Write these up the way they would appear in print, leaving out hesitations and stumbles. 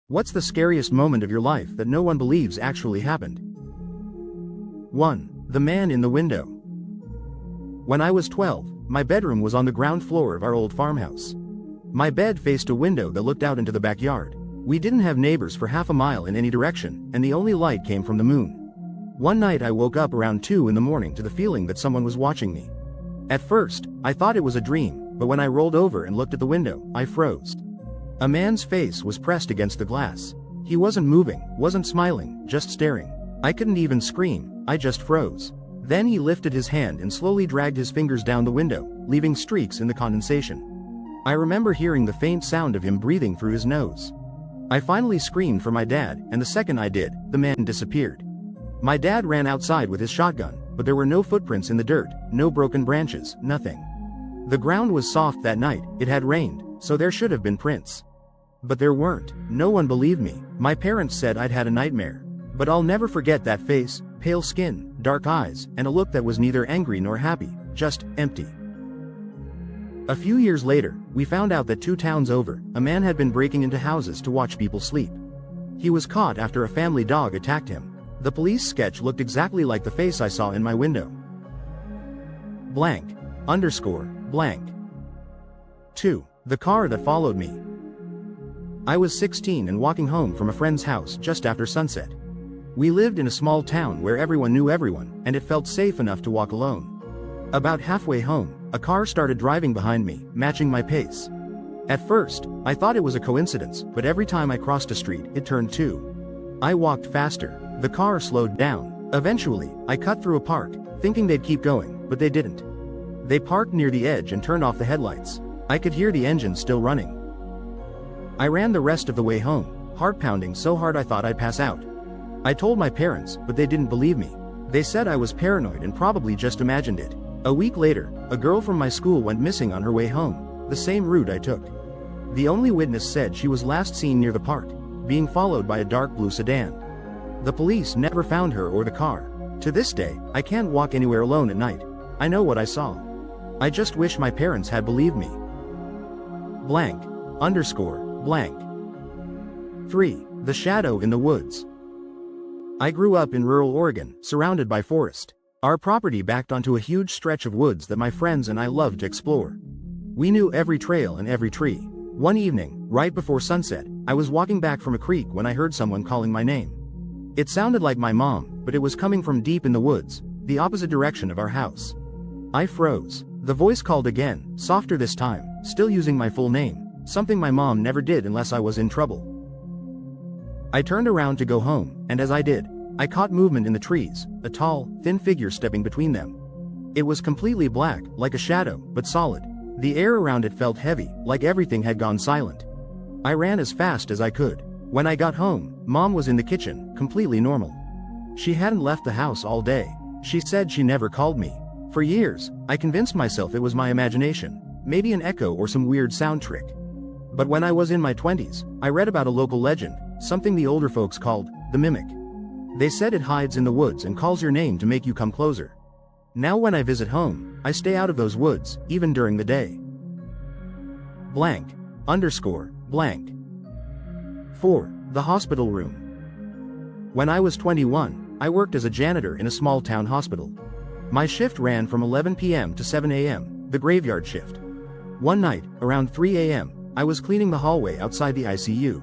What's the scariest moment of your life that no one believes actually happened? 1. The man in the window. When I was 12, my bedroom was on the ground floor of our old farmhouse. My bed faced a window that looked out into the backyard. We didn't have neighbors for half a mile in any direction, and the only light came from the moon. One night I woke up around 2 in the morning to the feeling that someone was watching me. At first, I thought it was a dream, but when I rolled over and looked at the window, I froze. A man's face was pressed against the glass. He wasn't moving, wasn't smiling, just staring. I couldn't even scream, I just froze. Then he lifted his hand and slowly dragged his fingers down the window, leaving streaks in the condensation. I remember hearing the faint sound of him breathing through his nose. I finally screamed for my dad, and the second I did, the man disappeared. My dad ran outside with his shotgun, but there were no footprints in the dirt, no broken branches, nothing. The ground was soft that night, it had rained, so there should have been prints. But there weren't. No one believed me. My parents said I'd had a nightmare. But I'll never forget that face, pale skin, dark eyes, and a look that was neither angry nor happy, just empty. A few years later, we found out that 2 towns over, a man had been breaking into houses to watch people sleep. He was caught after a family dog attacked him. The police sketch looked exactly like the face I saw in my window. __. 2. The car that followed me. I was 16 and walking home from a friend's house just after sunset. We lived in a small town where everyone knew everyone, and it felt safe enough to walk alone. About halfway home, a car started driving behind me, matching my pace. At first, I thought it was a coincidence, but every time I crossed a street, it turned too. I walked faster. The car slowed down. Eventually, I cut through a park, thinking they'd keep going, but they didn't. They parked near the edge and turned off the headlights. I could hear the engine still running. I ran the rest of the way home, heart pounding so hard I thought I'd pass out. I told my parents, but they didn't believe me. They said I was paranoid and probably just imagined it. A week later, a girl from my school went missing on her way home, the same route I took. The only witness said she was last seen near the park, being followed by a dark blue sedan. The police never found her or the car. To this day, I can't walk anywhere alone at night. I know what I saw. I just wish my parents had believed me. __. 3. The shadow in the woods. I grew up in rural Oregon, surrounded by forest. Our property backed onto a huge stretch of woods that my friends and I loved to explore. We knew every trail and every tree. One evening, right before sunset, I was walking back from a creek when I heard someone calling my name. It sounded like my mom, but it was coming from deep in the woods, the opposite direction of our house. I froze. The voice called again, softer this time, still using my full name. Something my mom never did unless I was in trouble. I turned around to go home, and as I did, I caught movement in the trees, a tall, thin figure stepping between them. It was completely black, like a shadow, but solid. The air around it felt heavy, like everything had gone silent. I ran as fast as I could. When I got home, Mom was in the kitchen, completely normal. She hadn't left the house all day. She said she never called me. For years, I convinced myself it was my imagination, maybe an echo or some weird sound trick. But when I was in my 20s, I read about a local legend, something the older folks called the mimic. They said it hides in the woods and calls your name to make you come closer. Now when I visit home, I stay out of those woods, even during the day. __. 4. The hospital room. When I was 21, I worked as a janitor in a small town hospital. My shift ran from 11 p.m. to 7 a.m., the graveyard shift. One night, around 3 a.m., I was cleaning the hallway outside the ICU.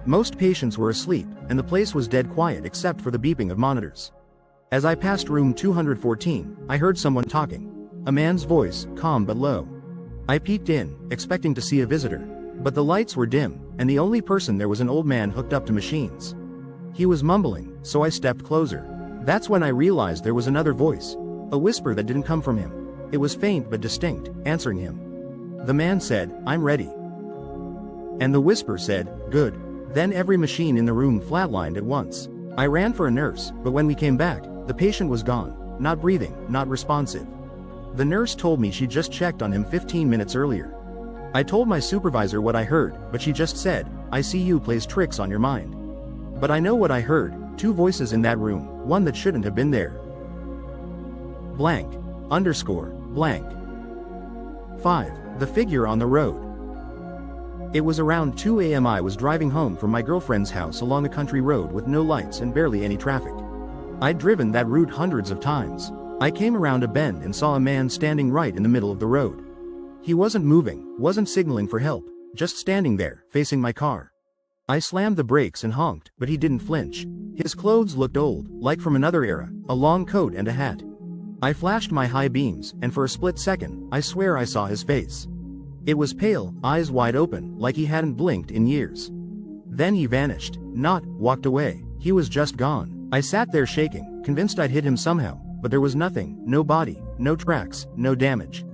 Most patients were asleep, and the place was dead quiet except for the beeping of monitors. As I passed room 214, I heard someone talking. A man's voice, calm but low. I peeked in, expecting to see a visitor. But the lights were dim, and the only person there was an old man hooked up to machines. He was mumbling, so I stepped closer. That's when I realized there was another voice. A whisper that didn't come from him. It was faint but distinct, answering him. The man said, "I'm ready." And the whisper said, "Good." Then every machine in the room flatlined at once. I ran for a nurse, but when we came back, the patient was gone, not breathing, not responsive. The nurse told me she just checked on him 15 minutes earlier. I told my supervisor what I heard, but she just said, "ICU plays tricks on your mind." But I know what I heard, 2 voices in that room, one that shouldn't have been there. __. 5. The figure on the road. It was around 2 a.m. I was driving home from my girlfriend's house along a country road with no lights and barely any traffic. I'd driven that route hundreds of times. I came around a bend and saw a man standing right in the middle of the road. He wasn't moving, wasn't signaling for help, just standing there, facing my car. I slammed the brakes and honked, but he didn't flinch. His clothes looked old, like from another era, a long coat and a hat. I flashed my high beams, and for a split second, I swear I saw his face. It was pale, eyes wide open, like he hadn't blinked in years. Then he vanished, not walked away, he was just gone. I sat there shaking, convinced I'd hit him somehow, but there was nothing, no body, no tracks, no damage.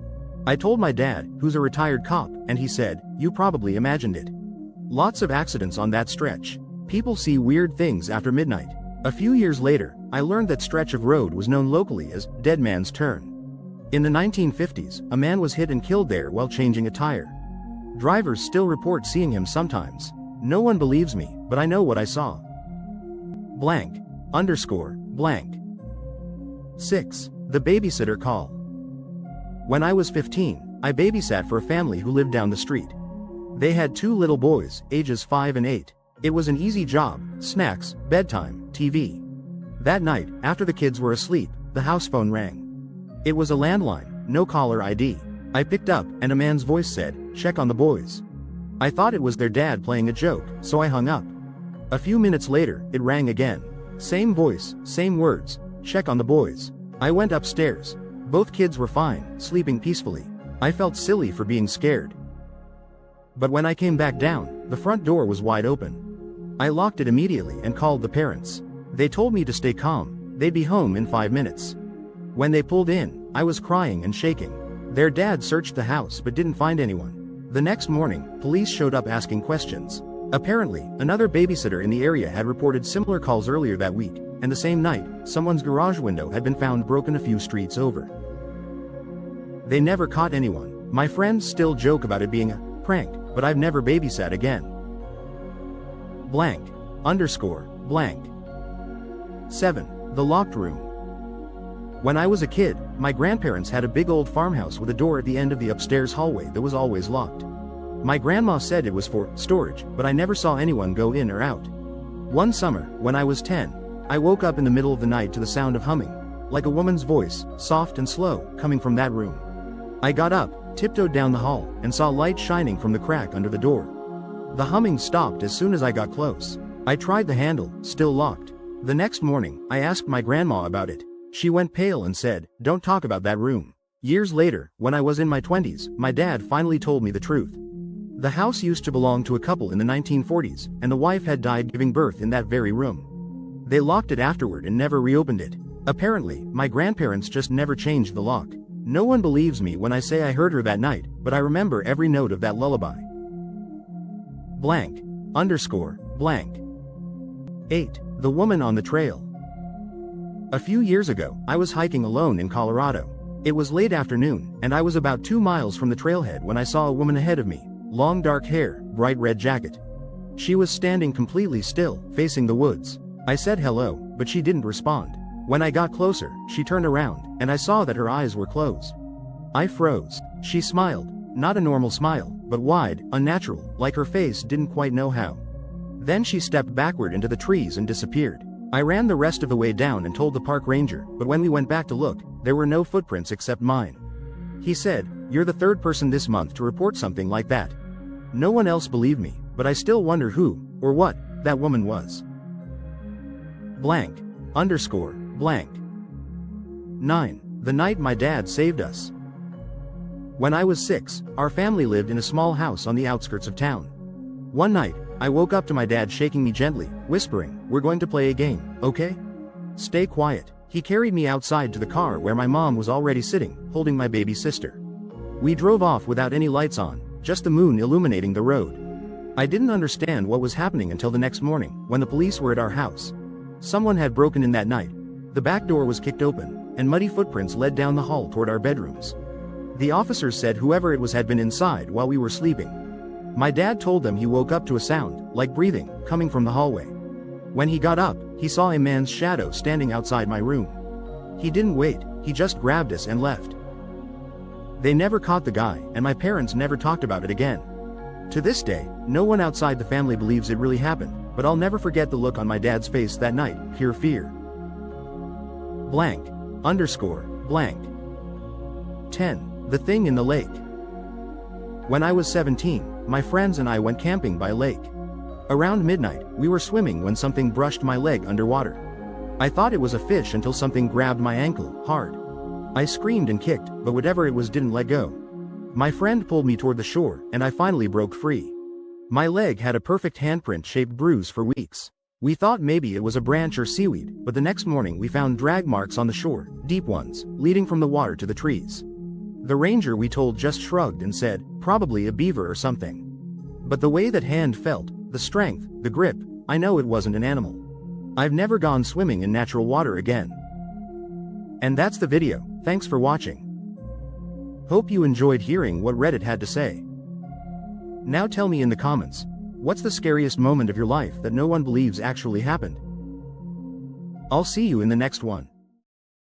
I told my dad, who's a retired cop, and he said, "You probably imagined it." Lots of accidents on that stretch. People see weird things after midnight. A few years later, I learned that stretch of road was known locally as Dead Man's Turn. In the 1950s, a man was hit and killed there while changing a tire. Drivers still report seeing him sometimes. No one believes me, but I know what I saw. Blank. Underscore. Blank. 6. The babysitter call. When I was 15, I babysat for a family who lived down the street. They had 2 little boys, ages 5 and 8. It was an easy job, snacks, bedtime, TV. That night, after the kids were asleep, the house phone rang. It was a landline, no caller ID. I picked up, and a man's voice said, "Check on the boys." I thought it was their dad playing a joke, so I hung up. A few minutes later, it rang again. Same voice, same words, "Check on the boys." I went upstairs. Both kids were fine, sleeping peacefully. I felt silly for being scared. But when I came back down, the front door was wide open. I locked it immediately and called the parents. They told me to stay calm, they'd be home in 5 minutes. When they pulled in, I was crying and shaking. Their dad searched the house but didn't find anyone. The next morning, police showed up asking questions. Apparently, another babysitter in the area had reported similar calls earlier that week, and the same night, someone's garage window had been found broken a few streets over. They never caught anyone. My friends still joke about it being a prank, but I've never babysat again. Blank. Underscore. Blank. 7. The locked room. When I was a kid, my grandparents had a big old farmhouse with a door at the end of the upstairs hallway that was always locked. My grandma said it was for storage, but I never saw anyone go in or out. One summer, when I was 10, I woke up in the middle of the night to the sound of humming, like a woman's voice, soft and slow, coming from that room. I got up, tiptoed down the hall, and saw light shining from the crack under the door. The humming stopped as soon as I got close. I tried the handle, still locked. The next morning, I asked my grandma about it. She went pale and said, "Don't talk about that room." Years later, when I was in my 20s, my dad finally told me the truth. The house used to belong to a couple in the 1940s, and the wife had died giving birth in that very room. They locked it afterward and never reopened it. Apparently, my grandparents just never changed the lock. No one believes me when I say I heard her that night, but I remember every note of that lullaby. Blank. Underscore. Blank. 8. The woman on the trail. A few years ago, I was hiking alone in Colorado. It was late afternoon, and I was about 2 miles from the trailhead when I saw a woman ahead of me, long dark hair, bright red jacket. She was standing completely still, facing the woods. I said hello, but she didn't respond. When I got closer, she turned around, and I saw that her eyes were closed. I froze. She smiled, not a normal smile, but wide, unnatural, like her face didn't quite know how. Then she stepped backward into the trees and disappeared. I ran the rest of the way down and told the park ranger, but when we went back to look, there were no footprints except mine. He said, "You're the 3rd person this month to report something like that." No one else believed me, but I still wonder who, or what, that woman was. Blank. Underscore. Blank. 9. The night my dad saved us. When I was 6, our family lived in a small house on the outskirts of town. One night, I woke up to my dad shaking me gently, whispering, "We're going to play a game, okay? Stay quiet." He carried me outside to the car where my mom was already sitting, holding my baby sister. We drove off without any lights on, just the moon illuminating the road. I didn't understand what was happening until the next morning, when the police were at our house. Someone had broken in that night. The back door was kicked open, and muddy footprints led down the hall toward our bedrooms. The officers said whoever it was had been inside while we were sleeping. My dad told them he woke up to a sound, like breathing, coming from the hallway. When he got up, he saw a man's shadow standing outside my room. He didn't wait, he just grabbed us and left. They never caught the guy, and my parents never talked about it again. To this day, no one outside the family believes it really happened, but I'll never forget the look on my dad's face that night, pure fear. Blank. Underscore. Blank. 10. The thing in the lake. When I was 17, my friends and I went camping by a lake. Around midnight, we were swimming when something brushed my leg underwater. I thought it was a fish until something grabbed my ankle, hard. I screamed and kicked, but whatever it was didn't let go. My friend pulled me toward the shore, and I finally broke free. My leg had a perfect handprint-shaped bruise for weeks. We thought maybe it was a branch or seaweed, but the next morning we found drag marks on the shore, deep ones, leading from the water to the trees. The ranger we told just shrugged and said, probably a beaver or something. But the way that hand felt, the strength, the grip, I know it wasn't an animal. I've never gone swimming in natural water again. And that's the video. Thanks for watching. Hope you enjoyed hearing what Reddit had to say. Now tell me in the comments, what's the scariest moment of your life that no one believes actually happened? I'll see you in the next one.